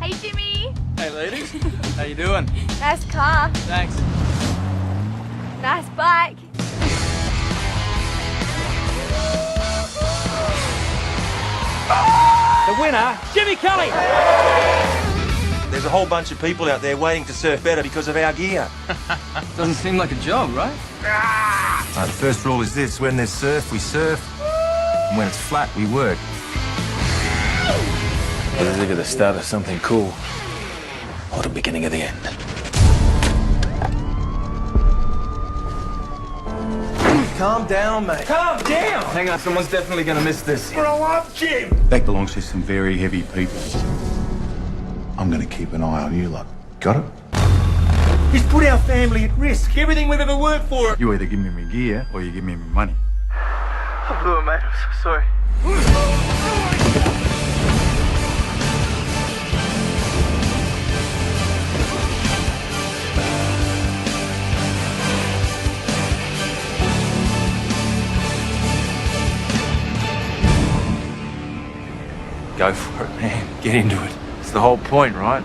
Hey, Jimmy. Hey, ladies. How you doing? Nice car. Thanks. Nice bike. The winner, Jimmy Kelly. There's a whole bunch of people out there waiting to surf better because of our gear. Doesn't seem like a joke, right? The first rule is this: when there's surf, we surf. And when it's flat, we work. This is either the start of something cool or the beginning of the end. Calm down, mate. Calm down! Hang on, someone's definitely gonna miss this. Grow up, Jim! That belongs to some very heavy people. I'm gonna keep an eye on you, lot. Got it? He's put our family at risk. Everything we've ever worked for. You either give me my gear or you give me my money. I blew it, mate. I'm so sorry. Go for it, man. Get into it. It's the whole point, right?